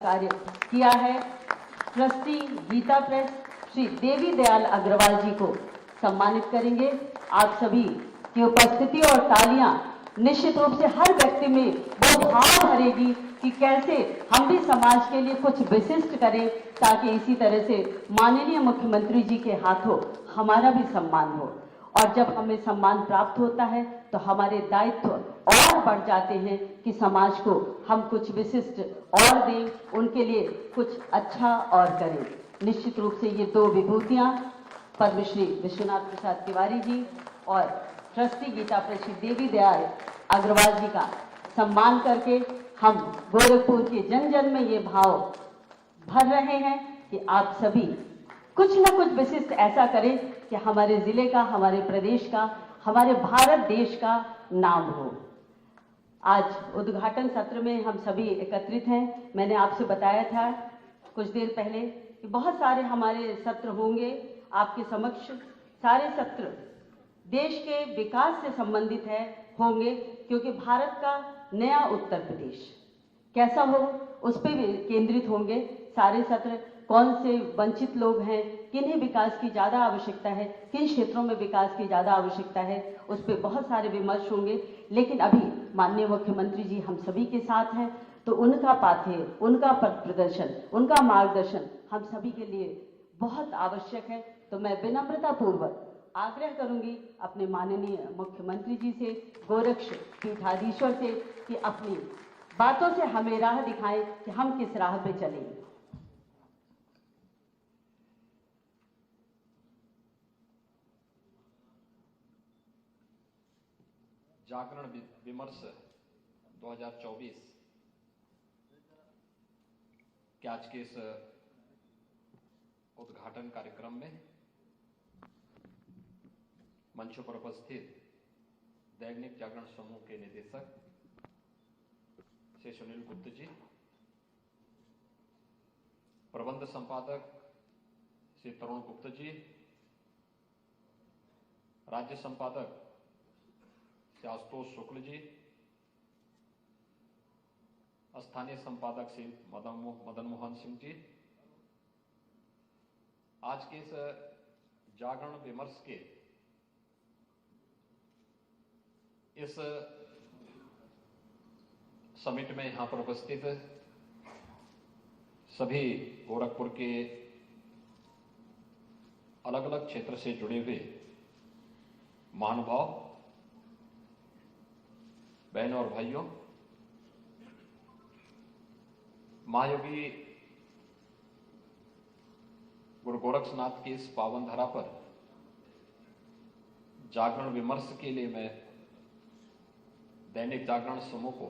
कार्य किया है। ट्रस्टी गीता प्रेस श्री देवी दयाल अग्रवाल जी को सम्मानित करेंगे। आप सभी की उपस्थिति और तालियां निश्चित रूप से हर व्यक्ति में वो भाव भरेगी कि कैसे हम भी समाज के लिए कुछ विशिष्ट करें, ताकि इसी तरह से माननीय मुख्यमंत्री जी के हाथों हमारा भी सम्मान हो। और जब हमें सम्मान प्राप्त होता है तो हमारे दायित्व और बढ़ जाते हैं कि समाज को हम कुछ विशिष्ट और दें, उनके लिए कुछ अच्छा और करें। निश्चित रूप से ये दो विभूतियां पद्मश्री विश्वनाथ प्रसाद तिवारी जी और ट्रस्टी गीता प्रेस श्री देवी दयाल अग्रवाल जी का सम्मान करके हम गोरखपुर के जन जन में ये भाव भर रहे हैं कि आप सभी कुछ न कुछ विशिष्ट ऐसा करें कि हमारे जिले का, हमारे प्रदेश का, हमारे भारत देश का नाम हो। आज उद्घाटन सत्र में हम सभी एकत्रित हैं। मैंने आपसे बताया था कुछ देर पहले कि बहुत सारे हमारे सत्र होंगे आपके समक्ष। सारे सत्र देश के विकास से संबंधित होंगे, क्योंकि भारत का नया उत्तर प्रदेश कैसा हो उस पर भी केंद्रित होंगे सारे सत्र। कौन से वंचित लोग हैं, किन्हें विकास की ज़्यादा आवश्यकता है, किन क्षेत्रों में विकास की ज़्यादा आवश्यकता है, उस पर बहुत सारे विमर्श होंगे। लेकिन अभी माननीय मुख्यमंत्री जी हम सभी के साथ हैं, तो उनका पाथेय, उनका पथ प्रदर्शन, उनका मार्गदर्शन हम सभी के लिए बहुत आवश्यक है। तो मैं विनम्रता पूर्वक आग्रह करूंगी अपने माननीय मुख्यमंत्री जी से, गोरक्ष पीठाधीश्वर से, कि अपनी बातों से हमें राह दिखाएं कि हम किस राह पे चलें। जागरण विमर्श 2024 के आज के इस उद्घाटन कार्यक्रम में मंच पर उपस्थित दैनिक जागरण समूह के निदेशक श्री सुनील गुप्ता जी, प्रबंध संपादक श्री तरुण गुप्ता जी, राज्य संपादक श्री आशुतोष शुक्ल जी, स्थानीय संपादक श्री मदन मोहन सिंह जी, आज के इस जागरण विमर्श के इस समिट में यहां पर उपस्थित सभी गोरखपुर के अलग अलग क्षेत्र से जुड़े हुए महानुभाव, बहनों और भाइयों, महायोगी गुरु गोरक्षनाथ की इस पावन धरा पर जागरण विमर्श के लिए मैं दैनिक जागरण समूह को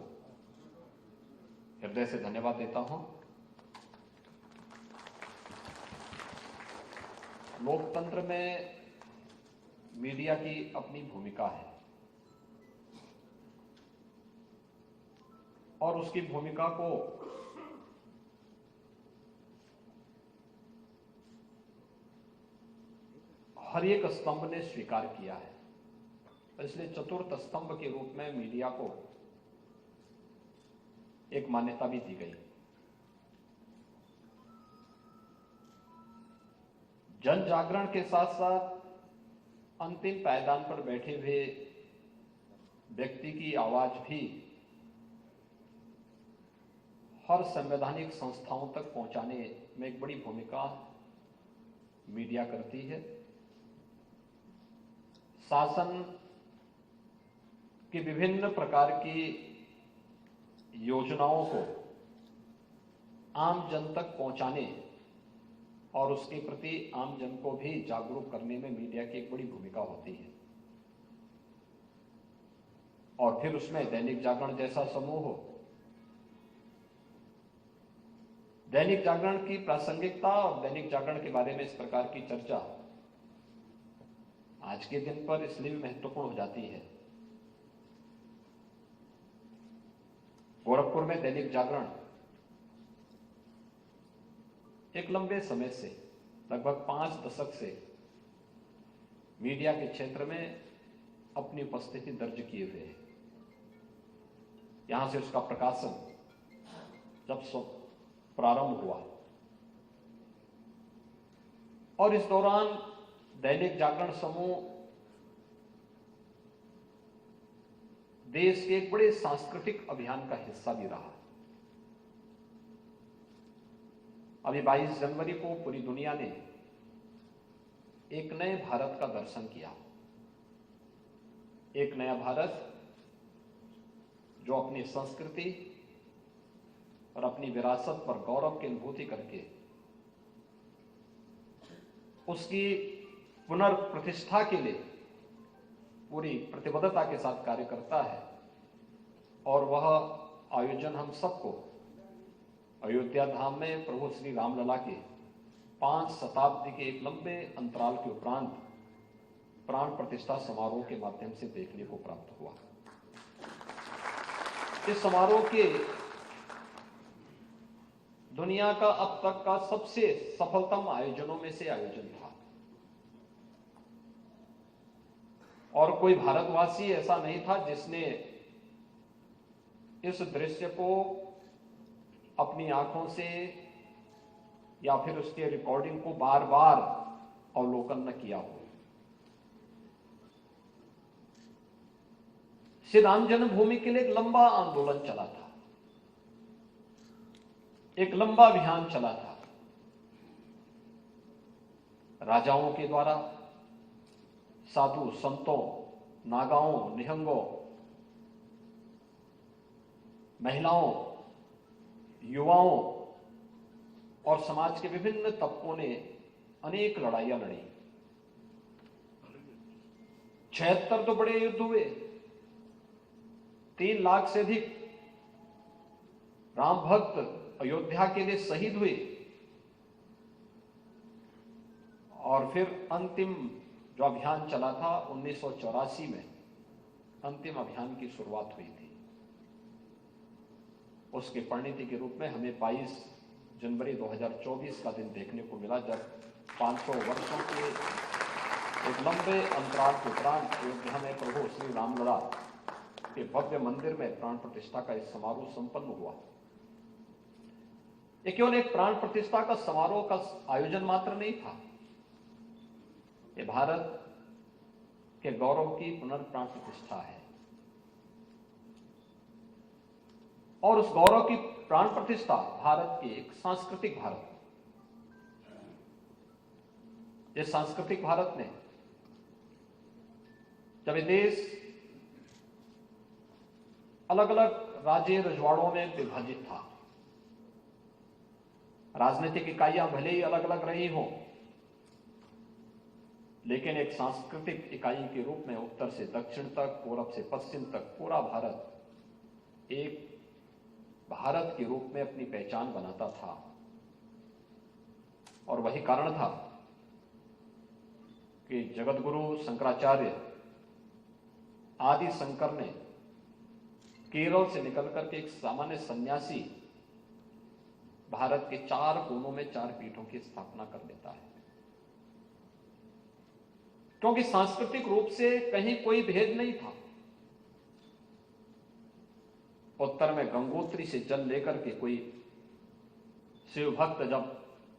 हृदय से धन्यवाद देता हूं। लोकतंत्र में मीडिया की अपनी भूमिका है और उसकी भूमिका को हर एक स्तंभ ने स्वीकार किया है। इसलिए चतुर्थ स्तंभ के रूप में मीडिया को एक मान्यता भी दी गई। जन जागरण के साथ साथ अंतिम पायदान पर बैठे हुए व्यक्ति की आवाज भी हर संवैधानिक संस्थाओं तक पहुंचाने में एक बड़ी भूमिका मीडिया करती है। शासन की विभिन्न प्रकार की योजनाओं को आम जन तक पहुंचाने और उसके प्रति आम जन को भी जागरूक करने में मीडिया की एक बड़ी भूमिका होती है। और फिर उसमें दैनिक जागरण जैसा समूह हो। दैनिक जागरण की प्रासंगिकता और दैनिक जागरण के बारे में इस प्रकार की चर्चा आज के दिन पर इसलिए भी महत्वपूर्ण हो जाती है। गोरखपुर में दैनिक जागरण एक लंबे समय से, लगभग 5 दशक से मीडिया के क्षेत्र में अपनी उपस्थिति दर्ज किए हुए है। यहां से उसका प्रकाशन जब प्रारंभ हुआ और इस दौरान दैनिक जागरण समूह देश के एक बड़े सांस्कृतिक अभियान का हिस्सा भी रहा। अभी 22 जनवरी को पूरी दुनिया ने एक नए भारत का दर्शन किया, एक नया भारत जो अपनी संस्कृति और अपनी विरासत पर गौरव की अनुभूति करके उसकी पुनर्प्रतिष्ठा के लिए पूरी प्रतिबद्धता के साथ कार्य करता है। और वह आयोजन हम सबको अयोध्या धाम में प्रभु श्री रामलला के 5 शताब्दी के एक लंबे अंतराल के उपरांत प्राण प्रतिष्ठा समारोह के माध्यम से देखने को प्राप्त हुआ। इस समारोह के दुनिया का अब तक का सबसे सफलतम आयोजनों में से आयोजन था और कोई भारतवासी ऐसा नहीं था जिसने इस दृश्य को अपनी आंखों से या फिर उसके रिकॉर्डिंग को बार बार अवलोकन न किया हो। श्री राम जन्मभूमि के लिए एक लंबा आंदोलन चला था, एक लंबा अभियान चला था। राजाओं के द्वारा, साधु संतों, नागाओं, निहंगों, महिलाओं, युवाओं और समाज के विभिन्न तबकों ने अनेक लड़ाइयां लड़ी। 76 तो बड़े युद्ध हुए, 3 लाख से अधिक राम भक्त अयोध्या के लिए शहीद हुए और फिर अंतिम जो अभियान चला था 1984 में अंतिम अभियान की शुरुआत हुई थी। उसके परिणति के रूप में हमें 22 जनवरी 2024 का दिन देखने को मिला, जब 500 वर्षों के एक लंबे अंतराल के उपरांत अयोध्या में प्रभु श्री रामलला के भव्य मंदिर में प्राण प्रतिष्ठा का इस समारोह संपन्न हुआ। ये केवल एक प्राण प्रतिष्ठा का समारोह का आयोजन मात्र नहीं था, ये भारत के गौरव की पुनर्प्राण प्रतिष्ठा है और उस गौरव की प्राण प्रतिष्ठा भारत के एक सांस्कृतिक भारत, जिस सांस्कृतिक भारत ने जब ये देश अलग अलग राज्य रजवाड़ों में विभाजित था, राजनीतिक इकाइयां भले ही अलग अलग रही हों, लेकिन एक सांस्कृतिक इकाई के रूप में उत्तर से दक्षिण तक, पूरब से पश्चिम तक पूरा भारत एक भारत के रूप में अपनी पहचान बनाता था। और वही कारण था कि जगतगुरु शंकराचार्य आदि शंकर ने केरल से निकलकर के एक सामान्य सन्यासी भारत के 4 कोनों में 4 पीठों की स्थापना कर देता है, क्योंकि सांस्कृतिक रूप से कहीं कोई भेद नहीं था। उत्तर में गंगोत्री से जल लेकर के कोई शिव भक्त जब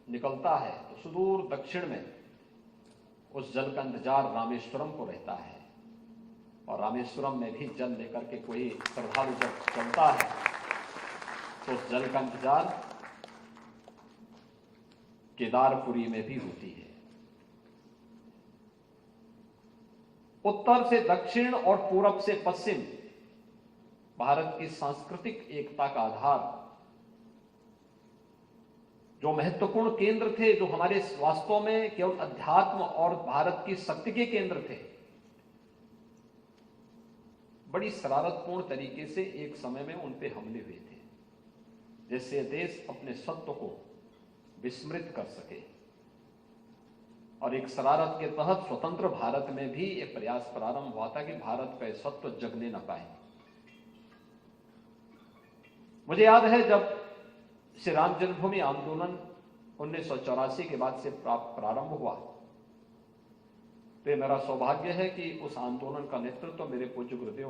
निकलता है तो सुदूर दक्षिण में उस जल का इंतजार रामेश्वरम को रहता है और रामेश्वरम में भी जल लेकर के कोई श्रद्धालु जब चलता है तो उस जल का इंतजार केदारपुरी में भी होती है। उत्तर से दक्षिण और पूरब से पश्चिम भारत की सांस्कृतिक एकता का आधार, जो महत्वपूर्ण केंद्र थे, जो हमारे वास्तव में केवल अध्यात्म और भारत की शक्ति के केंद्र थे, बड़ी शरारतपूर्ण तरीके से एक समय में उन पे हमले हुए थे, जिससे देश अपने सत्व को विस्मृत कर सके। और एक शरारत के तहत स्वतंत्र भारत में भी एक प्रयास प्रारंभ हुआ था कि भारत का सत्व जगने न पाए। मुझे याद है जब श्री राम जन्मभूमि आंदोलन 1984 के बाद से प्रारंभ हुआ, तो मेरा सौभाग्य है कि उस आंदोलन का नेतृत्व मेरे पूज्य गुरुदेव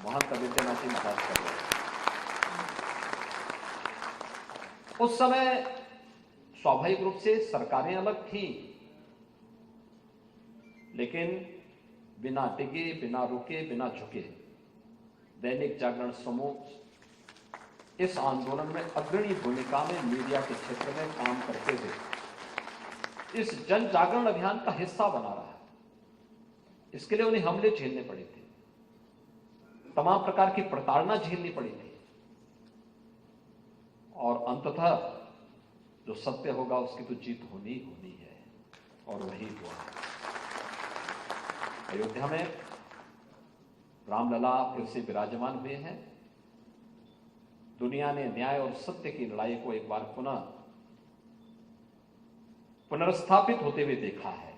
महंत विद्यानाथ जी महाराज कर रहे हैं। उस समय स्वाभाविक रूप से सरकारें अलग थीं, लेकिन बिना डिगे, बिना रुके, बिना झुके दैनिक जागरण समूह इस आंदोलन में अग्रणी भूमिका में मीडिया के क्षेत्र में काम करते हुए इस जन जागरण अभियान का हिस्सा बना रहा है। इसके लिए उन्हें हमले झेलने पड़े थे, तमाम प्रकार की प्रताड़ना झेलनी पड़ी थी, और अंततः जो सत्य होगा उसकी तो जीत होनी ही होनी है, और वही हुआ है। अयोध्या में रामलला फिर से विराजमान हुए हैं। दुनिया ने न्याय और सत्य की लड़ाई को एक बार पुनर्स्थापित होते हुए देखा है।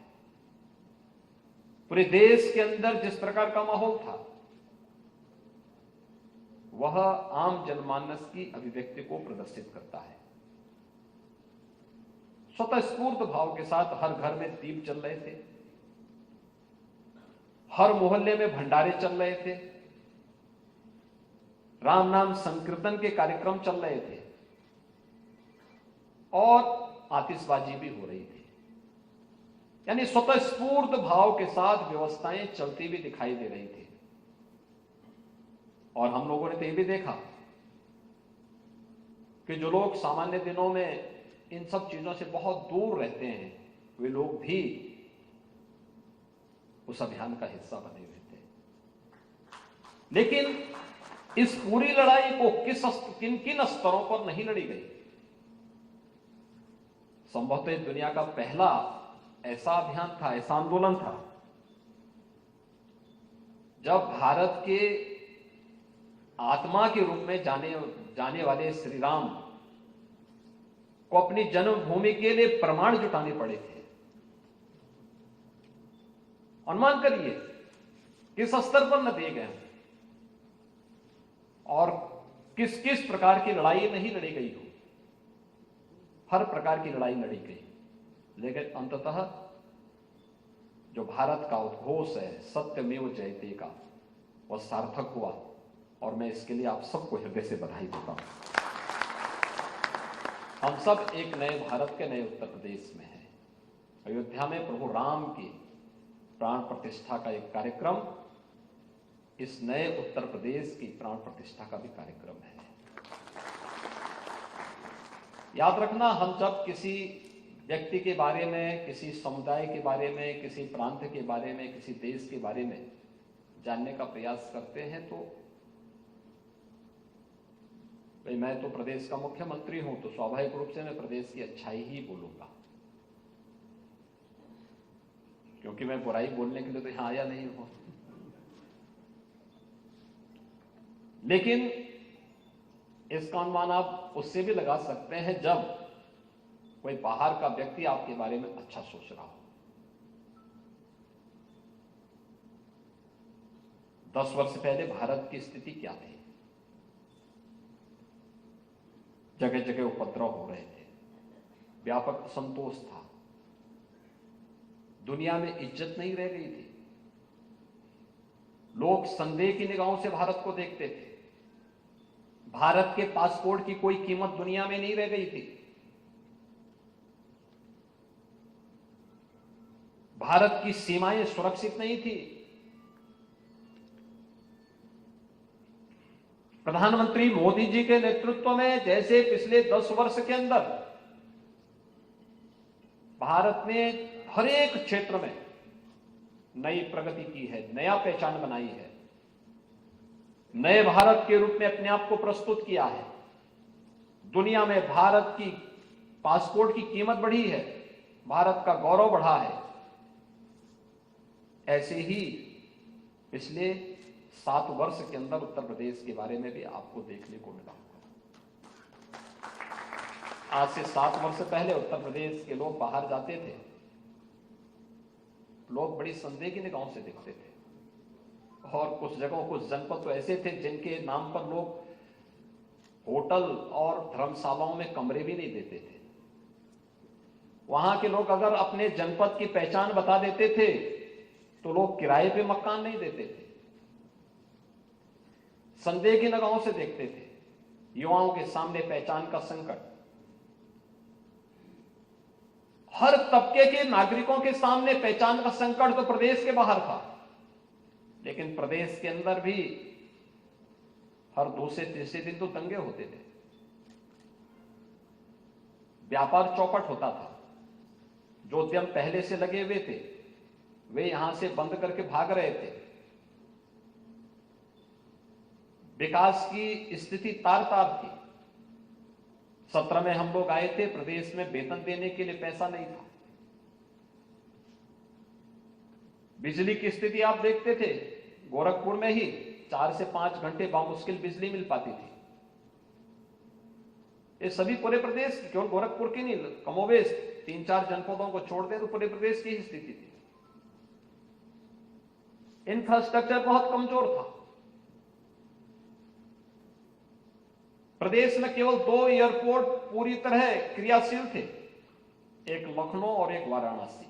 पूरे देश के अंदर जिस प्रकार का माहौल था, वह आम जनमानस की अभिव्यक्ति को प्रदर्शित करता है। स्वतःस्फूर्त भाव के साथ हर घर में दीप जल रहे थे, हर मोहल्ले में भंडारे चल रहे थे, राम नाम संकीर्तन के कार्यक्रम चल रहे थे, और आतिशबाजी भी हो रही थी। यानी स्वतःस्फूर्त भाव के साथ व्यवस्थाएं चलती हुई दिखाई दे रही थी। और हम लोगों ने तो यह भी देखा कि जो लोग सामान्य दिनों में इन सब चीजों से बहुत दूर रहते हैं, वे लोग भी उस अभियान का हिस्सा बने हुए थे। लेकिन इस पूरी लड़ाई को किन किन स्तरों पर नहीं लड़ी गई। संभवतः दुनिया का पहला ऐसा अभियान था, ऐसा आंदोलन था, जब भारत के आत्मा के रूप में जाने वाले श्री राम को अपनी जन्मभूमि के लिए प्रमाण जुटाने पड़े थे। अनुमान करिए किस स्तर पर न दिए गए और किस किस प्रकार की लड़ाई नहीं लड़ी गई हो। हर प्रकार की लड़ाई लड़ी गई, लेकिन अंततः जो भारत का उद्घोष है सत्यमेव जयते का, वह सार्थक हुआ, और मैं इसके लिए आप सबको हृदय से बधाई देता हूं। हम सब एक नए भारत के नए उत्तर प्रदेश में हैं। अयोध्या में प्रभु राम की प्राण प्रतिष्ठा का एक कार्यक्रम इस नए उत्तर प्रदेश की प्राण प्रतिष्ठा का भी कार्यक्रम है। याद रखना, हम जब किसी व्यक्ति के बारे में, किसी समुदाय के बारे में, किसी प्रांत के बारे में, किसी देश के बारे में जानने का प्रयास करते हैं, तो भाई मैं तो प्रदेश का मुख्यमंत्री हूं, तो स्वाभाविक रूप से मैं प्रदेश की अच्छाई ही बोलूंगा, क्योंकि मैं बुराई बोलने के लिए तो यहां आया नहीं हूं। लेकिन इसका अनुमान आप उससे भी लगा सकते हैं जब कोई बाहर का व्यक्ति आपके बारे में अच्छा सोच रहा हो। 10 वर्ष पहले भारत की स्थिति क्या थी? जगह जगह उपद्रव हो रहे थे, व्यापक असंतोष था, दुनिया में इज्जत नहीं रह गई थी, लोग संदेह की निगाहों से भारत को देखते थे, भारत के पासपोर्ट की कोई कीमत दुनिया में नहीं रह गई थी, भारत की सीमाएं सुरक्षित नहीं थी। प्रधानमंत्री मोदी जी के नेतृत्व में जैसे पिछले 10 वर्ष के अंदर भारत ने हर एक क्षेत्र में नई प्रगति की है, नया पहचान बनाई है, नए भारत के रूप में अपने आप को प्रस्तुत किया है, दुनिया में भारत की पासपोर्ट की कीमत बढ़ी है, भारत का गौरव बढ़ा है, ऐसे ही पिछले 7 वर्ष के अंदर उत्तर प्रदेश के बारे में भी आपको देखने को मिला होगा। आज से 7 वर्ष पहले उत्तर प्रदेश के लोग बाहर जाते थे, लोग बड़ी संदेह की निगाहों से देखते थे, और कुछ जगहों, कुछ जनपद तो ऐसे थे जिनके नाम पर लोग होटल और धर्मशालाओं में कमरे भी नहीं देते थे। वहां के लोग अगर अपने जनपद की पहचान बता देते थे तो लोग किराए पे मकान नहीं देते थे, संदेह की निगाहों से देखते थे। युवाओं के सामने पहचान का संकट, हर तबके के नागरिकों के सामने पहचान का संकट तो प्रदेश के बाहर था, लेकिन प्रदेश के अंदर भी हर दूसरे तीसरे दिन तो दंगे होते थे, व्यापार चौपट होता था। जो उद्यम पहले से लगे हुए थे वे यहां से बंद करके भाग रहे थे। विकास की स्थिति तार तार थी। 17 में हम लोग आए थे, प्रदेश में वेतन देने के लिए पैसा नहीं था। बिजली की स्थिति आप देखते थे, गोरखपुर में ही 4 से 5 घंटे बामुश्किल बिजली मिल पाती थी। ये सभी पूरे प्रदेश की, क्यों गोरखपुर की नहीं, कमोबेश 3-4 जनपदों को छोड़ दें तो पूरे प्रदेश की ही स्थिति थी। इंफ्रास्ट्रक्चर बहुत कमजोर था। प्रदेश में केवल 2 एयरपोर्ट पूरी तरह क्रियाशील थे, एक लखनऊ और एक वाराणसी।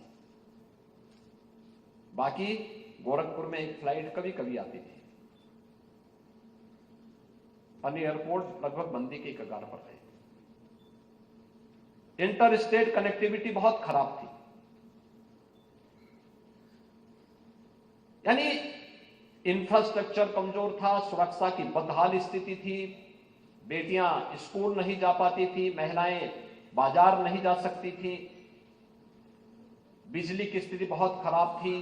बाकी गोरखपुर में एक फ्लाइट कभी कभी आती थी। अन्य एयरपोर्ट लगभग बंदी के कगार पर थे। इंटर स्टेट कनेक्टिविटी बहुत खराब थी। यानी इंफ्रास्ट्रक्चर कमजोर था, सुरक्षा की बदहाल स्थिति थी, बेटियां स्कूल नहीं जा पाती थी, महिलाएं बाजार नहीं जा सकती थी, बिजली की स्थिति बहुत खराब थी,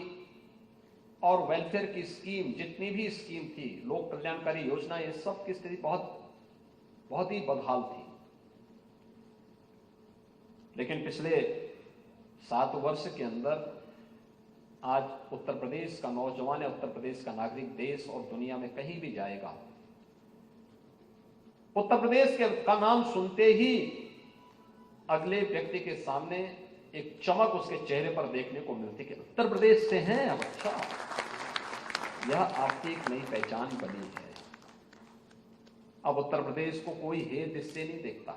और वेलफेयर की स्कीम, जितनी भी स्कीम थी, लोक कल्याणकारी योजना, ये सब की स्थिति बहुत ही बदहाल थी। लेकिन पिछले 7 वर्ष के अंदर आज उत्तर प्रदेश का नौजवान या उत्तर प्रदेश का नागरिक देश और दुनिया में कहीं भी जाएगा, उत्तर प्रदेश का नाम सुनते ही अगले व्यक्ति के सामने एक चमक उसके चेहरे पर देखने को मिलती कि उत्तर प्रदेश से हैं। अब अच्छा, यह आपकी एक नई पहचान बनी है। अब उत्तर प्रदेश को कोई हेय दृष्टि नहीं देखता,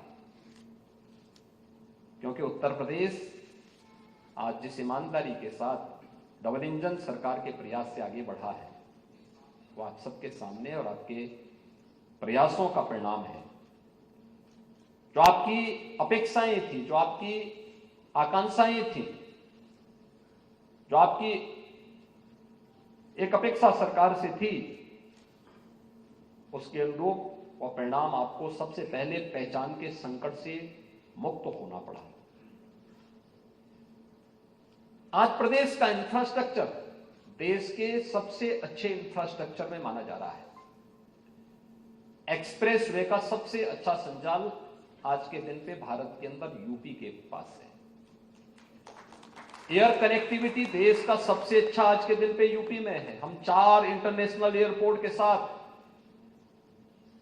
क्योंकि उत्तर प्रदेश आज जिस ईमानदारी के साथ डबल इंजन सरकार के प्रयास से आगे बढ़ा है, वो आप सबके सामने और आपके प्रयासों का परिणाम है। जो आपकी अपेक्षाएं थी, जो आपकी आकांक्षाएं थी, जो आपकी एक अपेक्षा सरकार से थी, उसके अनुरूप और परिणाम आपको सबसे पहले पहचान के संकट से मुक्त होना पड़ा। आज प्रदेश का इंफ्रास्ट्रक्चर देश के सबसे अच्छे इंफ्रास्ट्रक्चर में माना जा रहा है। एक्सप्रेस वे का सबसे अच्छा संजाल आज के दिन पे भारत के अंदर यूपी के पास है। एयर कनेक्टिविटी देश का सबसे अच्छा आज के दिन पे यूपी में है। हम 4 इंटरनेशनल एयरपोर्ट के साथ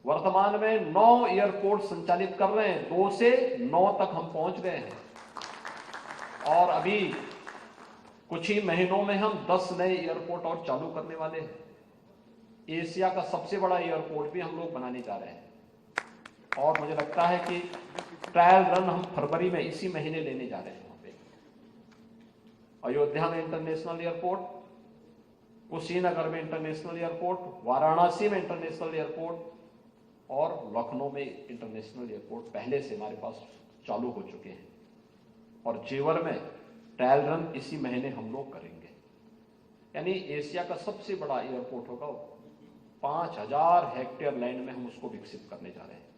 वर्तमान में 9 एयरपोर्ट संचालित कर रहे हैं। 2 से 9 तक हम पहुंच गए हैं, और अभी कुछ ही महीनों में हम 10 नए एयरपोर्ट और चालू करने वाले हैं। एशिया का सबसे बड़ा एयरपोर्ट भी हम लोग बनाने जा रहे हैं, और मुझे लगता है कि ट्रायल रन हम फरवरी में इसी महीने लेने जा रहे हैं। वहां पे अयोध्या में इंटरनेशनल एयरपोर्ट, कुशीनगर में इंटरनेशनल एयरपोर्ट, वाराणसी में इंटरनेशनल एयरपोर्ट और लखनऊ में इंटरनेशनल एयरपोर्ट पहले से हमारे पास चालू हो चुके हैं, और जेवर में ट्रायल रन इसी महीने हम लोग करेंगे। यानी एशिया का सबसे बड़ा एयरपोर्ट होगा, 5000 हेक्टेयर लैंड में हम उसको विकसित करने जा रहे हैं।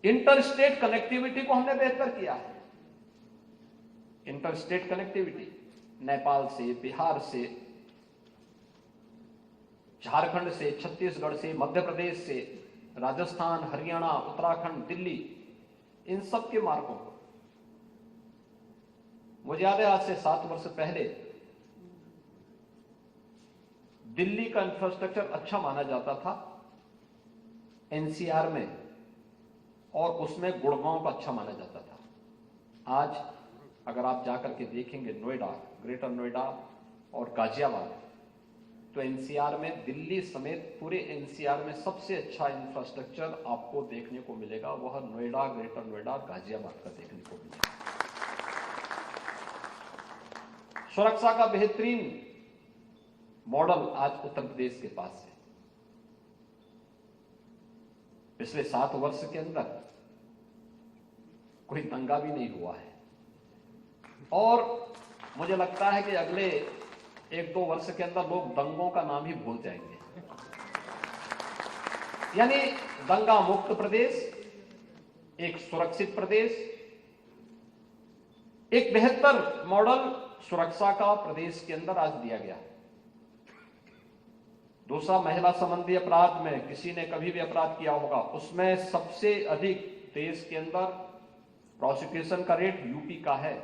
इंटर स्टेट कनेक्टिविटी को हमने बेहतर किया है। इंटर स्टेट कनेक्टिविटी नेपाल से, बिहार से, झारखंड से, छत्तीसगढ़ से, मध्य प्रदेश से, राजस्थान, हरियाणा, उत्तराखंड, दिल्ली, इन सब के मार्गों को, मुझे याद है आज से 7 वर्ष पहले दिल्ली का इंफ्रास्ट्रक्चर अच्छा माना जाता था एनसीआर में, और उसमें गुड़गांव का अच्छा माना जाता था। आज अगर आप जाकर के देखेंगे नोएडा, ग्रेटर नोएडा और गाजियाबाद, तो एनसीआर में दिल्ली समेत पूरे एनसीआर में सबसे अच्छा इंफ्रास्ट्रक्चर आपको देखने को मिलेगा, वह नोएडा, ग्रेटर नोएडा, गाजियाबाद का देखने को मिलेगा। सुरक्षा का बेहतरीन मॉडल आज उत्तर प्रदेश के पास है। पिछले 7 वर्ष के अंदर कोई दंगा भी नहीं हुआ है। और मुझे लगता है कि अगले 1-2 वर्ष के अंदर लोग दंगों का नाम ही भूल जाएंगे। यानी दंगा मुक्त प्रदेश, एक सुरक्षित प्रदेश, एक बेहतर मॉडल सुरक्षा का प्रदेश के अंदर आज दिया गया। दूसरा, महिला संबंधी अपराध में किसी ने कभी भी अपराध किया होगा, उसमें सबसे अधिक देश के अंदर प्रोसिक्यूशन का रेट यूपी का है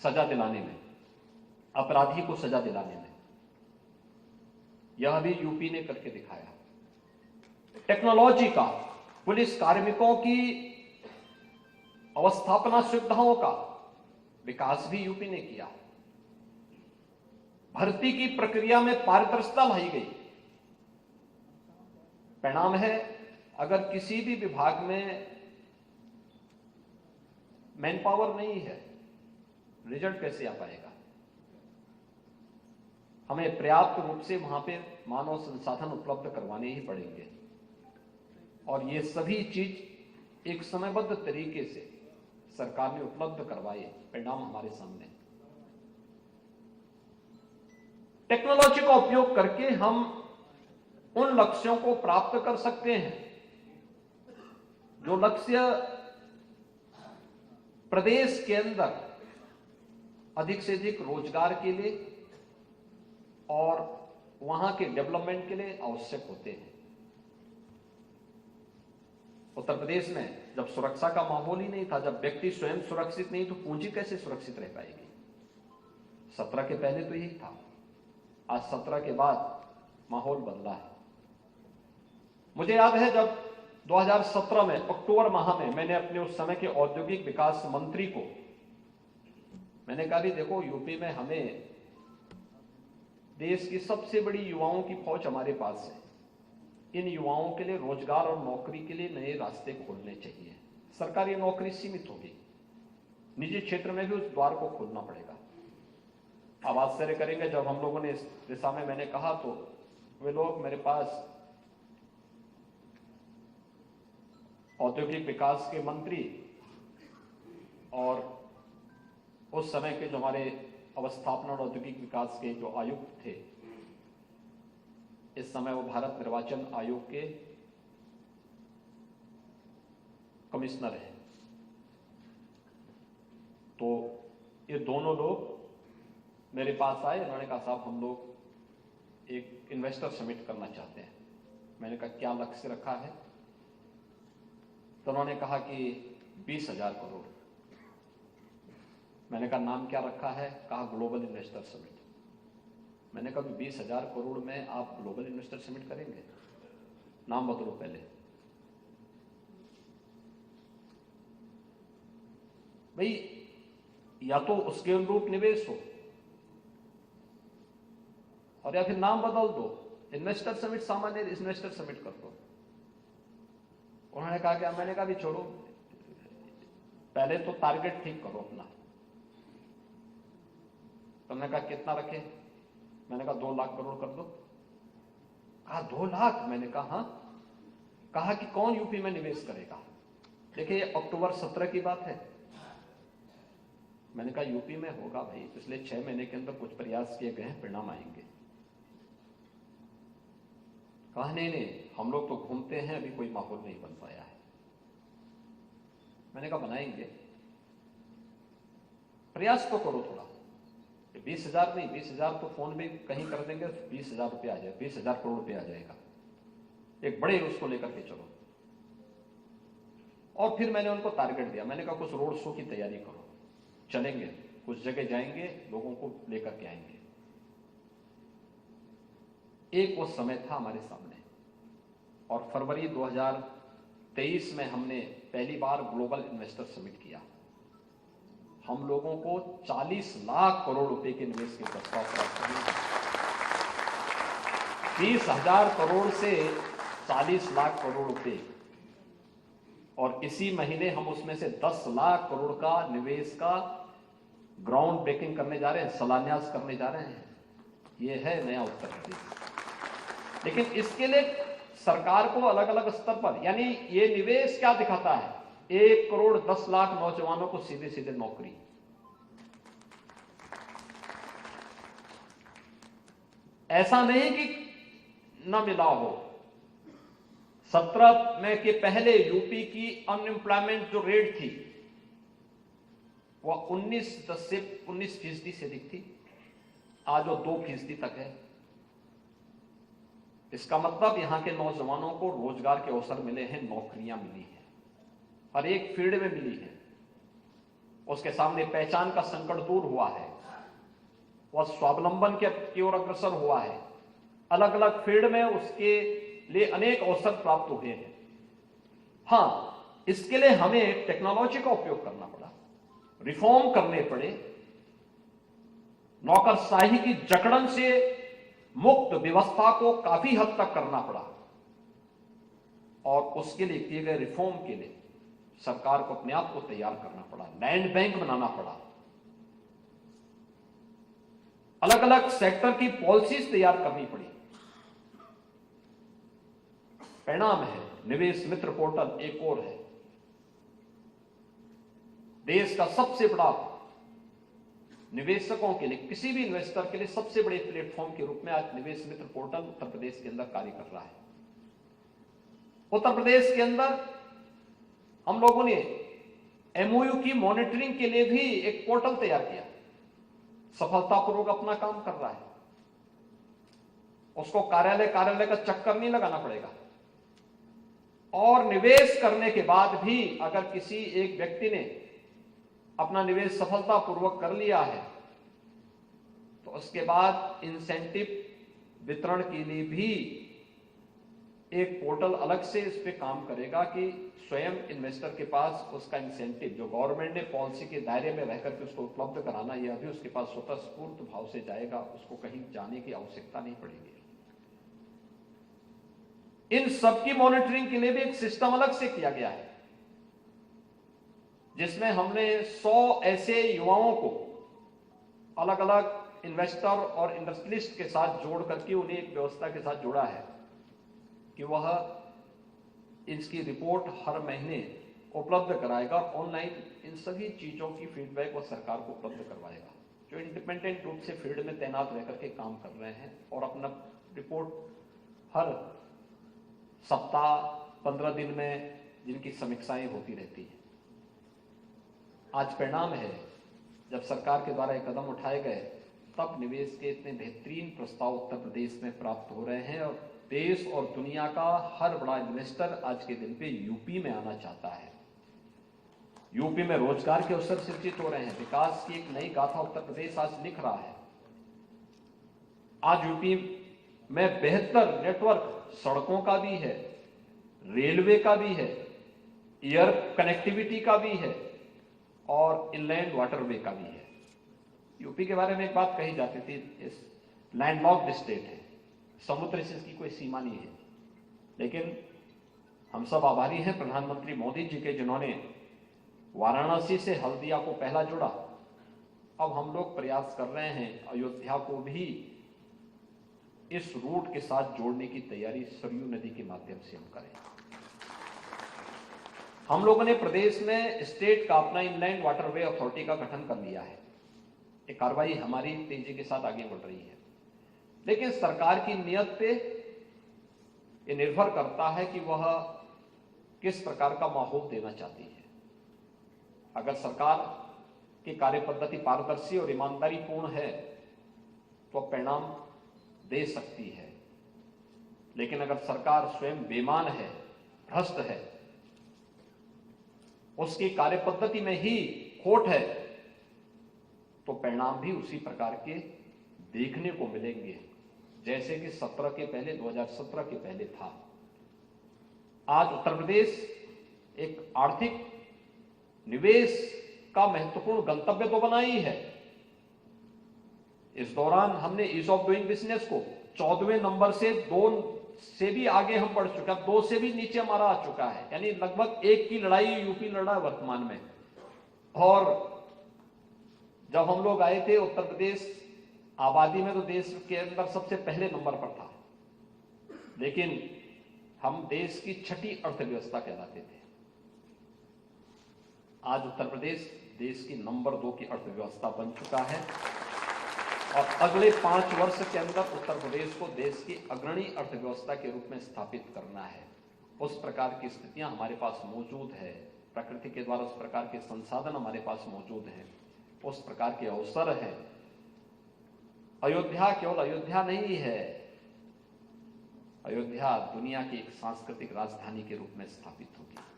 सजा दिलाने में, अपराधी को सजा दिलाने में। यह भी यूपी ने करके दिखाया। टेक्नोलॉजी का, पुलिस कार्मिकों की अवस्थापना सुविधाओं का विकास भी यूपी ने किया। भर्ती की प्रक्रिया में पारदर्शिता लाई गई। परिणाम है, अगर किसी भी विभाग में मैन पावर नहीं है, रिजल्ट कैसे आ पाएगा? हमें पर्याप्त रूप से वहां पे मानव संसाधन उपलब्ध करवाने ही पड़ेंगे। और ये सभी चीज एक समयबद्ध तरीके से सरकार ने उपलब्ध करवाए, परिणाम हमारे सामने। टेक्नोलॉजी का उपयोग करके हम उन लक्ष्यों को प्राप्त कर सकते हैं जो लक्ष्य प्रदेश के अंदर अधिक से अधिक रोजगार के लिए और वहां के डेवलपमेंट के लिए आवश्यक होते हैं। उत्तर प्रदेश में जब सुरक्षा का माहौल ही नहीं था, जब व्यक्ति स्वयं सुरक्षित नहीं, तो पूंजी कैसे सुरक्षित रह पाएगी? 17 के पहले तो यही था। आज 17 के बाद माहौल बदला है। मुझे याद है जब 2017 में अक्टूबर माह में मैंने अपने उस समय के औद्योगिक विकास मंत्री को मैंने कहा, भी देखो यूपी में हमें देश की सबसे बड़ी युवाओं की फौज हमारे पास है, इन युवाओं के लिए रोजगार और नौकरी के लिए नए रास्ते खोलने चाहिए। सरकारी नौकरी सीमित होगी, निजी क्षेत्र में भी उस द्वार को खोलना पड़ेगा। आप आश्चर्य करेंगे, जब हम लोगों ने इस दिशा में मैंने कहा तो वे लोग मेरे पास औद्योगिक विकास के मंत्री और उस समय के जो हमारे अवस्थापना और औद्योगिक विकास के जो आयुक्त थे, इस समय वो भारत निर्वाचन आयोग के कमिश्नर हैं, तो ये दोनों लोग मेरे पास आए। उन्होंने कहा, साहब हम लोग एक इन्वेस्टर समिट करना चाहते हैं। मैंने कहा, क्या लक्ष्य रखा है? तो उन्होंने कहा कि 20,000 करोड़। मैंने कहा, नाम क्या रखा है? कहा, ग्लोबल इन्वेस्टर समिट। मैंने कहा, 20,000 करोड़ में आप ग्लोबल इन्वेस्टर समिट करेंगे? नाम बदलो पहले। भाई, या तो उसके अनुरूप निवेश हो और या फिर नाम बदल दो, इन्वेस्टर समिट सामान्य इन्वेस्टर समिट कर दो। उन्होंने कहा क्या? मैंने कहा, भी छोड़ो, पहले तो टारगेट ठीक करो अपना। तो मैंने कहा, कितना रखे? मैंने कहा, 2 लाख करोड़ कर दो। कहा, 2 लाख? मैंने कहा, हाँ। कहा कि कौन यूपी में निवेश करेगा? देखिए, अक्टूबर 17 की बात है। मैंने कहा, यूपी में होगा भाई, पिछले 6 महीने के अंदर कुछ प्रयास किए गए हैं, परिणाम आएंगे। कहा, नहीं, हम लोग तो घूमते हैं, अभी कोई माहौल नहीं बन पाया है। मैंने कहा, बनाएंगे, प्रयास तो करो थोड़ा। 20,000 नहीं, 20,000 तो फोन में कहीं कर देंगे, 20,000 रुपये आ जाए, 20,000 करोड़ रुपये आ जाएगा। एक बड़े उसको लेकर के चलो। और फिर मैंने उनको टारगेट दिया। मैंने कहा, कुछ रोड शो की तैयारी करो, चलेंगे, कुछ जगह जाएंगे, लोगों को लेकर के आएंगे। एक वो समय था हमारे सामने, और फरवरी 2023 में हमने पहली बार ग्लोबल इन्वेस्टर समिट किया। हम लोगों को 40 लाख करोड़ रुपए के निवेश के प्रस्ताव प्राप्त हुए। 20,000 करोड़ से 40 लाख करोड़ रुपए, और इसी महीने हम उसमें से 10 लाख करोड़ का निवेश का ग्राउंड ब्रेकिंग करने जा रहे हैं, शिलान्यास करने जा रहे हैं। यह है नया उत्तर प्रदेश। लेकिन इसके लिए सरकार को अलग अलग स्तर पर, यानी ये निवेश क्या दिखाता है? 1,10,00,000 नौजवानों को सीधे सीधे नौकरी। ऐसा नहीं कि न मिला हो। 17 में के पहले यूपी की अनएम्प्लॉयमेंट जो रेट थी वह 19% से अधिक थी। आज वो 2% तक है। इसका मतलब यहां के नौजवानों को रोजगार के अवसर मिले हैं, नौकरियां मिली हैं, हर एक फील्ड में मिली है। उसके सामने पहचान का संकट दूर हुआ है, वह स्वावलंबन की ओर अग्रसर हुआ है। अलग अलग फील्ड में उसके लिए अनेक अवसर प्राप्त हुए हैं। हां, इसके लिए हमें टेक्नोलॉजी का उपयोग करना पड़ा, रिफॉर्म करने पड़े, नौकरशाही की जकड़न से मुक्त व्यवस्था को काफी हद तक करना पड़ा। और उसके लिए किए गए रिफॉर्म के लिए सरकार को अपने आप को तैयार करना पड़ा, लैंड बैंक बनाना पड़ा, अलग अलग सेक्टर की पॉलिसीज तैयार करनी पड़ी। परिणाम है निवेश मित्र पोर्टल एक और है। देश का सबसे बड़ा निवेशकों के लिए, किसी भी इन्वेस्टर के लिए सबसे बड़े प्लेटफॉर्म के रूप में आज निवेश मित्र पोर्टल उत्तर प्रदेश के अंदर कार्य कर रहा है। उत्तर प्रदेश के अंदर हम लोगों ने एमओयू की मॉनिटरिंग के लिए भी एक पोर्टल तैयार किया, सफलतापूर्वक अपना काम कर रहा है। उसको कार्यालय का चक्कर नहीं लगाना पड़ेगा। और निवेश करने के बाद भी अगर किसी एक व्यक्ति ने अपना निवेश सफलतापूर्वक कर लिया है तो उसके बाद इंसेंटिव वितरण के लिए भी एक पोर्टल अलग से इस पे काम करेगा कि स्वयं इन्वेस्टर के पास उसका इंसेंटिव जो गवर्नमेंट ने पॉलिसी के दायरे में रहकर के उसको उपलब्ध कराना, यह भी उसके पास स्वतः स्फूर्त भाव से जाएगा, उसको कहीं जाने की आवश्यकता नहीं पड़ेगी। इन सबकी मॉनिटरिंग के लिए भी एक सिस्टम अलग से किया गया है, जिसमें हमने 100 ऐसे युवाओं को अलग अलग इन्वेस्टर और इंडस्ट्रियलिस्ट के साथ जोड़ करके उन्हें एक व्यवस्था के साथ जोड़ा है कि वह इसकी रिपोर्ट हर महीने उपलब्ध कराएगा। ऑनलाइन इन सभी चीजों की फीडबैक वह सरकार को उपलब्ध करवाएगा, जो इंडिपेंडेंट रूप से फील्ड में तैनात रहकर के काम कर रहे हैं और अपना रिपोर्ट हर सप्ताह 15 दिन में जिनकी समीक्षाएं होती रहती हैं। आज परिणाम है, जब सरकार के द्वारा ये कदम उठाए गए तब निवेश के इतने बेहतरीन प्रस्ताव उत्तर प्रदेश में प्राप्त हो रहे हैं और देश और दुनिया का हर बड़ा इन्वेस्टर आज के दिन पे यूपी में आना चाहता है। यूपी में रोजगार के अवसर सृजित हो रहे हैं, विकास की एक नई गाथा उत्तर प्रदेश आज लिख रहा है। आज यूपी में बेहतर नेटवर्क सड़कों का भी है, रेलवे का भी है, एयर कनेक्टिविटी का भी है और इनलैंड वाटरवे का भी है। यूपी के बारे में एक बात कही जाती थी, इस लैंडलॉक्ड स्टेट है, समुद्र से इसकी कोई सीमा नहीं है। लेकिन हम सब आभारी हैं प्रधानमंत्री मोदी जी के, जिन्होंने वाराणसी से हल्दिया को पहला जोड़ा। अब हम लोग प्रयास कर रहे हैं अयोध्या को भी इस रूट के साथ जोड़ने की तैयारी सरयू नदी के माध्यम से हम करें। हम लोगों ने प्रदेश में स्टेट का अपना इनलैंड वाटरवे अथॉरिटी का गठन कर लिया है। ये कार्रवाई हमारी तेजी के साथ आगे बढ़ रही है, लेकिन सरकार की नियत पे ये निर्भर करता है कि वह किस प्रकार का माहौल देना चाहती है। अगर सरकार की कार्य पद्धति पारदर्शी और ईमानदारी पूर्ण है तो परिणाम दे सकती है, लेकिन अगर सरकार स्वयं बेईमान है, भ्रष्ट है, उसकी कार्य पद्धति में ही खोट है, तो परिणाम भी उसी प्रकार के देखने को मिलेंगे जैसे कि 2017 के पहले था। आज उत्तर प्रदेश एक आर्थिक निवेश का महत्वपूर्ण गंतव्य तो बना ही है। इस दौरान हमने ईज ऑफ डूइंग बिजनेस को 14वें नंबर से 2 से भी आगे हम बढ़ चुका है, 2 से भी नीचे हमारा आ चुका है, यानी लगभग 1 की लड़ाई यूपी लड़ रहा है वर्तमान में। और जब हम लोग आए थे उत्तर प्रदेश आबादी में तो देश के अंदर सबसे पहले नंबर पर था, लेकिन हम देश की 6ठी अर्थव्यवस्था कहलाते थे। आज उत्तर प्रदेश देश की नंबर 2 की अर्थव्यवस्था बन चुका है और अगले 5 वर्ष के अंदर उत्तर प्रदेश को देश की अग्रणी अर्थव्यवस्था के रूप में स्थापित करना है। उस प्रकार की स्थितियां हमारे पास मौजूद है, प्रकृति के द्वारा उस प्रकार के संसाधन हमारे पास मौजूद हैं, उस प्रकार के अवसर है। अयोध्या केवल अयोध्या नहीं है, अयोध्या दुनिया की एक सांस्कृतिक राजधानी के रूप में स्थापित होगी।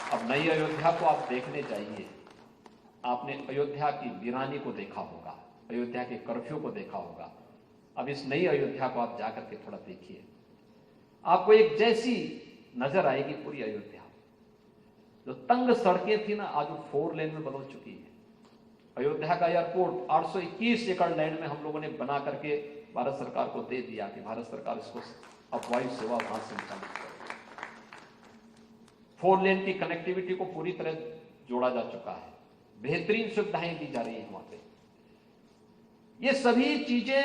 अब नई अयोध्या को आप देखने जाइए। आपने अयोध्या की वीरानी को देखा होगा, अयोध्या के कर्फ्यू को देखा होगा। अब इस नई अयोध्या को आप जाकर के थोड़ा देखिए, आपको एक जैसी नजर आएगी पूरी अयोध्या। जो तंग सड़कें थी ना, आज वो 4 लेन में बदल चुकी है। अयोध्या का एयरपोर्ट 821 एकड़ लैंड में हम लोगों ने बना करके भारत सरकार को दे दिया कि भारत सरकार इसको वायु सेवा वहां संचालित करे। 4 लेन की कनेक्टिविटी को पूरी तरह जोड़ा जा चुका है, बेहतरीन सुविधाएं दी जा रही है वहां पे। ये सभी चीजें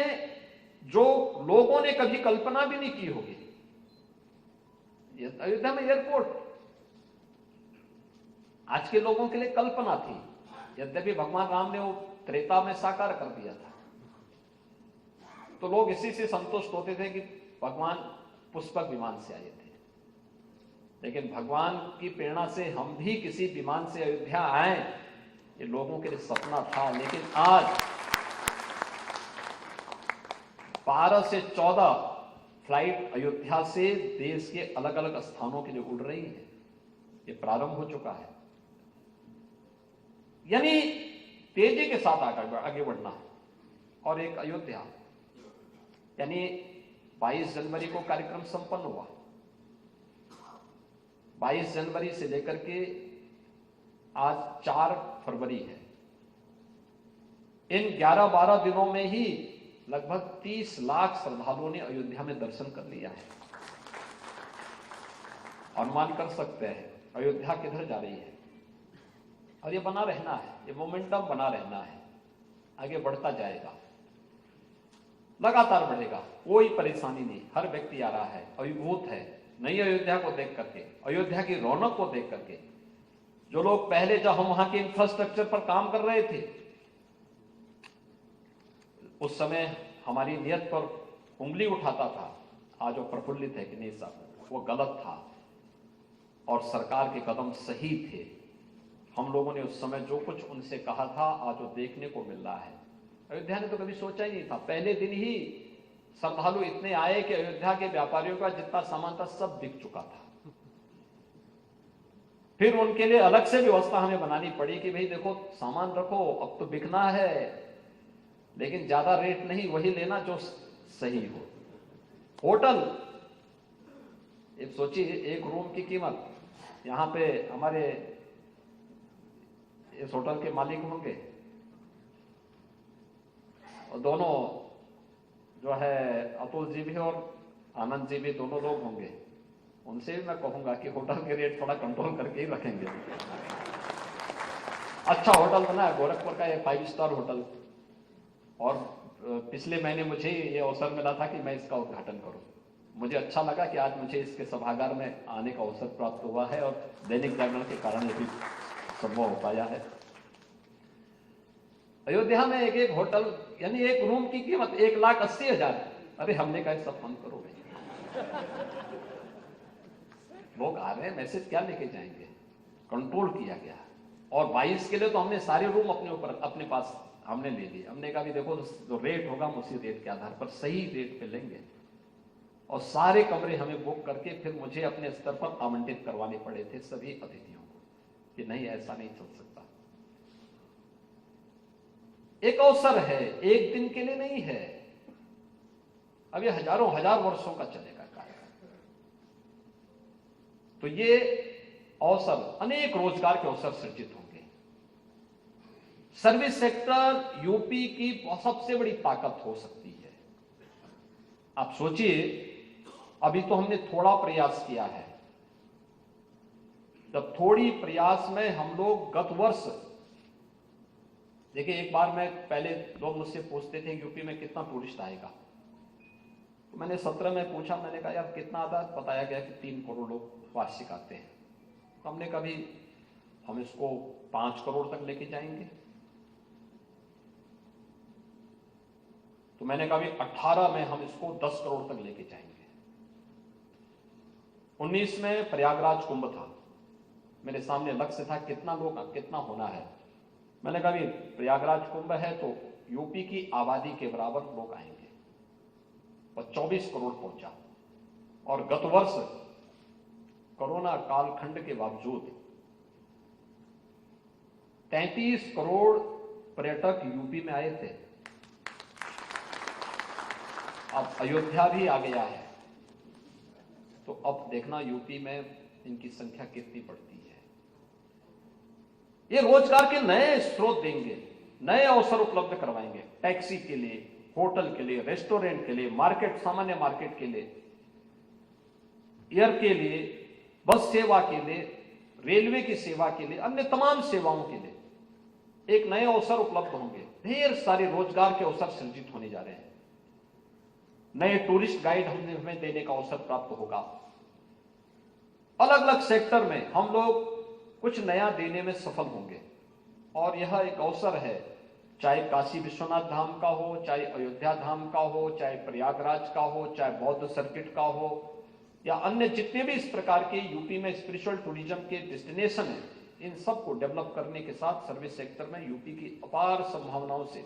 जो लोगों ने कभी कल्पना भी नहीं की होगी। अयोध्या में एयरपोर्ट आज के लोगों के लिए कल्पना थी, यद्यपि भगवान राम ने वो त्रेता में साकार कर दिया था। तो लोग इसी से संतुष्ट होते थे कि भगवान पुष्पक विमान से आए थे, लेकिन भगवान की प्रेरणा से हम भी किसी विमान से अयोध्या आए, ये लोगों के लिए सपना था। लेकिन आज 12 से 14 फ्लाइट अयोध्या से देश के अलग अलग स्थानों के लिए उड़ रही है, ये प्रारंभ हो चुका है। यानी तेजी के साथ आगे बढ़ना। और एक अयोध्या, यानी 22 जनवरी को कार्यक्रम संपन्न हुआ। 22 जनवरी से लेकर के आज 4 फरवरी है। इन 11-12 दिनों में ही लगभग 30 लाख श्रद्धालुओं ने अयोध्या में दर्शन कर लिया है। अनुमान कर सकते हैं अयोध्या किधर जा रही है, और ये बना रहना है, ये मोमेंटम बना रहना है, आगे बढ़ता जाएगा, लगातार बढ़ेगा, कोई परेशानी नहीं। हर व्यक्ति आ रहा है, अभिभूत है नई अयोध्या को देख करके, अयोध्या की रौनक को देख करके। जो लोग पहले जब हम वहां के इंफ्रास्ट्रक्चर पर काम कर रहे थे, उस समय हमारी नियत पर उंगली उठाता था, आज वो प्रफुल्लित है कि नहीं साहब वो गलत था और सरकार के कदम सही थे। हम लोगों ने उस समय जो कुछ उनसे कहा था, आज वो देखने को मिल रहा है। अयोध्या ने तो कभी सोचा ही नहीं था। पहले दिन ही श्रद्धालु इतने आए कि अयोध्या के व्यापारियों का जितना सामान था सब बिक चुका था। फिर उनके लिए अलग से व्यवस्था हमें बनानी पड़ी कि भाई देखो सामान रखो, अब तो बिकना है, लेकिन ज्यादा रेट नहीं, वही लेना जो सही हो। होटल, एक सोचिए, एक रूम की कीमत, यहां पे हमारे इस होटल के मालिक होंगे और दोनों जो है अतुल जी भी और आनंद जी भी दोनों लोग होंगे। उनसे भी मैं कहूंगा कि होटल के रेट थोड़ा कंट्रोल करके ही रखेंगे। अच्छा होटल बना है गोरखपुर का, ये 5 स्टार होटल, और पिछले महीने मुझे ये अवसर मिला था कि मैं इसका उद्घाटन करूं। मुझे अच्छा लगा कि आज मुझे इसके सभागार में आने का अवसर प्राप्त हुआ है और दैनिक जागरण के कारण ये भी संभव हो पाया है। अयोध्या में एक होटल, यानी एक रूम की कीमत 1,80,000। अरे हमने कहा सब बंद करो भाई, लोग आ रहे हैं, मैसेज क्या लेके जाएंगे। कंट्रोल किया गया। और 22 के लिए तो हमने सारे रूम अपने पास हमने ले लिए। हमने कहा भी देखो जो रेट होगा हम उसी रेट के आधार पर सही रेट पे लेंगे, और सारे कमरे हमें बुक करके फिर मुझे अपने स्तर पर आवंटित करवाने पड़े थे सभी अतिथियों को कि नहीं ऐसा नहीं चल सकता। एक अवसर है, एक दिन के लिए नहीं है, अब ये हजारों हजार वर्षों का चलेगा कार्य। तो ये अवसर, अनेक रोजगार के अवसर सृजित होंगे। सर्विस सेक्टर यूपी की सबसे बड़ी ताकत हो सकती है। आप सोचिए, अभी तो हमने थोड़ा प्रयास किया है, जब थोड़ी प्रयास में हम लोग गत वर्ष, देखिए एक बार मैं पहले लोग मुझसे पूछते थे यूपी में कितना टूरिस्ट आएगा, तो मैंने 17 में पूछा, मैंने कहा यार कितना आता है, बताया गया कि 3 करोड़ लोग वार्षिक आते हैं। तो हमने कभी हम इसको 5 करोड़ तक लेके जाएंगे। तो मैंने कहा 18 में हम इसको 10 करोड़ तक लेके जाएंगे। 19 में प्रयागराज कुंभ था, मेरे सामने लक्ष्य था कितना लोग कितना होना है। मैंने कहा प्रयागराज कुंभ है तो यूपी की आबादी के बराबर लोग आएंगे, और 24 करोड़ पहुंचा। और गत वर्ष कोरोना कालखंड के बावजूद 33 करोड़ पर्यटक यूपी में आए थे। अब अयोध्या भी आ गया है, तो अब देखना यूपी में इनकी संख्या कितनी बढ़ती है। ये रोजगार के नए स्रोत देंगे, नए अवसर उपलब्ध करवाएंगे, टैक्सी के लिए, होटल के लिए, रेस्टोरेंट के लिए, मार्केट, सामान्य मार्केट के लिए, एयर के लिए, बस सेवा के लिए, रेलवे की सेवा के लिए, अन्य तमाम सेवाओं के लिए एक नए अवसर उपलब्ध होंगे। ढेर सारे रोजगार के अवसर सृजित होने जा रहे हैं। नए टूरिस्ट गाइड हमें देने का अवसर प्राप्त होगा। अलग अलग सेक्टर में हम लोग कुछ नया देने में सफल होंगे, और यह एक अवसर है, चाहे काशी विश्वनाथ धाम का हो, चाहे अयोध्या धाम का हो, चाहे प्रयागराज का हो, चाहे बौद्ध सर्किट का हो, या अन्य जितने भी इस प्रकार के यूपी में स्पिरिचुअल टूरिज्म के डेस्टिनेशन हैं, इन सबको डेवलप करने के साथ सर्विस सेक्टर में यूपी की अपार संभावनाओं से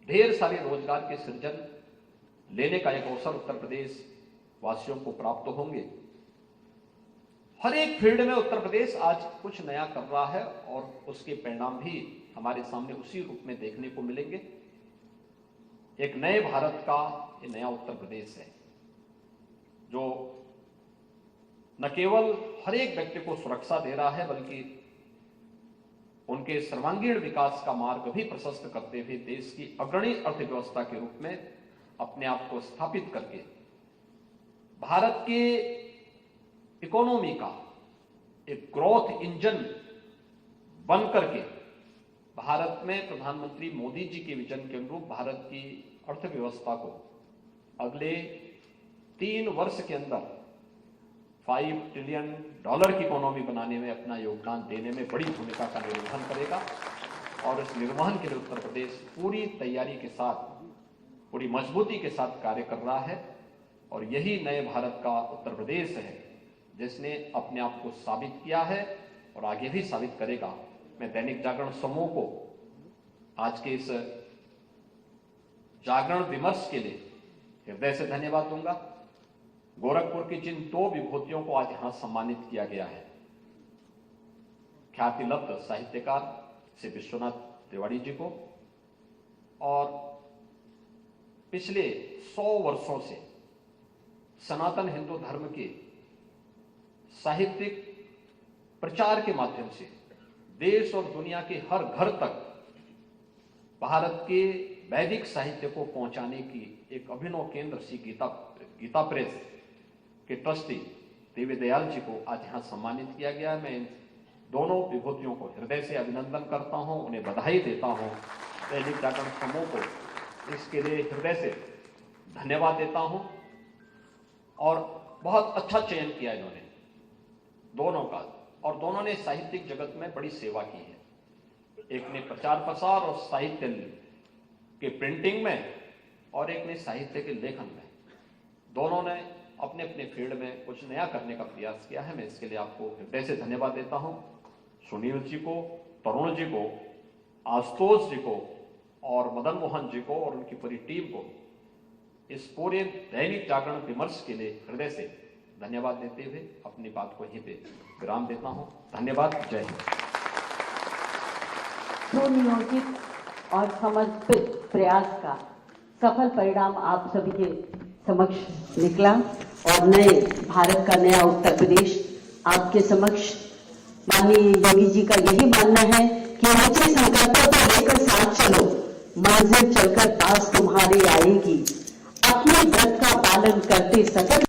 ढेर सारे रोजगार के सृजन लेने का एक अवसर उत्तर प्रदेश वासियों को प्राप्त होंगे। हर एक फील्ड में उत्तर प्रदेश आज कुछ नया कर रहा है, और उसके परिणाम भी हमारे सामने उसी रूप में देखने को मिलेंगे। एक नए भारत का ये नया उत्तर प्रदेश है, जो न केवल हर एक व्यक्ति को सुरक्षा दे रहा है, बल्कि उनके सर्वांगीण विकास का मार्ग भी प्रशस्त करते हुए देश की अग्रणी अर्थव्यवस्था के रूप में अपने आप को स्थापित करके भारत के इकोनॉमी का एक ग्रोथ इंजन बन करके भारत में प्रधानमंत्री मोदी जी के विजन के अनुरूप भारत की अर्थव्यवस्था को अगले 3 वर्ष के अंदर $5 ट्रिलियन की इकोनॉमी बनाने में अपना योगदान देने में बड़ी भूमिका का निर्वहन करेगा। और इस निर्वहन के लिए उत्तर प्रदेश पूरी तैयारी के साथ, पूरी मजबूती के साथ कार्य कर रहा है, और यही नए भारत का उत्तर प्रदेश है जिसने अपने आप को साबित किया है और आगे भी साबित करेगा। मैं दैनिक जागरण समूह को आज के इस जागरण विमर्श के लिए हृदय से धन्यवाद दूंगा। गोरखपुर की जिन 2 विभूतियों को आज यहां सम्मानित किया गया है, ख्याति लब्ध साहित्यकार श्री विश्वनाथ तिवारी जी को, और पिछले 100 वर्षों से सनातन हिंदू धर्म के साहित्यिक प्रचार के माध्यम से देश और दुनिया के हर घर तक भारत के वैदिक साहित्य को पहुंचाने की एक अभिनव केंद्र श्री गीता प्रेस के ट्रस्टी देवी दयाल जी को आज यहां सम्मानित किया गया है। मैं इन दोनों विभूतियों को हृदय से अभिनंदन करता हूं, उन्हें बधाई देता हूं। दैनिक जागरण समूह को इसके लिए हृदय से धन्यवाद देता हूं, और बहुत अच्छा चयन किया इन्होंने दोनों का, और दोनों ने साहित्यिक जगत में बड़ी सेवा की है। एक ने प्रचार प्रसार और साहित्य के प्रिंटिंग में, और एक ने साहित्य के लेखन में। दोनों ने अपने अपने फील्ड में कुछ नया करने का प्रयास किया है। मैं इसके लिए आपको हृदय से धन्यवाद देता हूं। सुनील जी को, तरुण जी को, आशुतोष जी को, और मदन मोहन जी को, और उनकी पूरी टीम को इस पूरे दैनिक जागरण विमर्श के लिए हृदय से धन्यवाद देते हुए अपनी बात को यहीं पे विराम देता हूं। धन्यवाद। जय हिंद। सुनियोजित और समर्पित प्रयास का सफल परिणाम आप सभी के समक्ष निकला, और नए भारत का नया उत्तर प्रदेश आपके समक्ष। माननीय योगी जी का यही मानना है कि ऊंचे संकल्पों को लेकर साथ चलो, मंजिल चलकर पास तुम्हारी आएगी। अपने व्रत का पालन करते सतत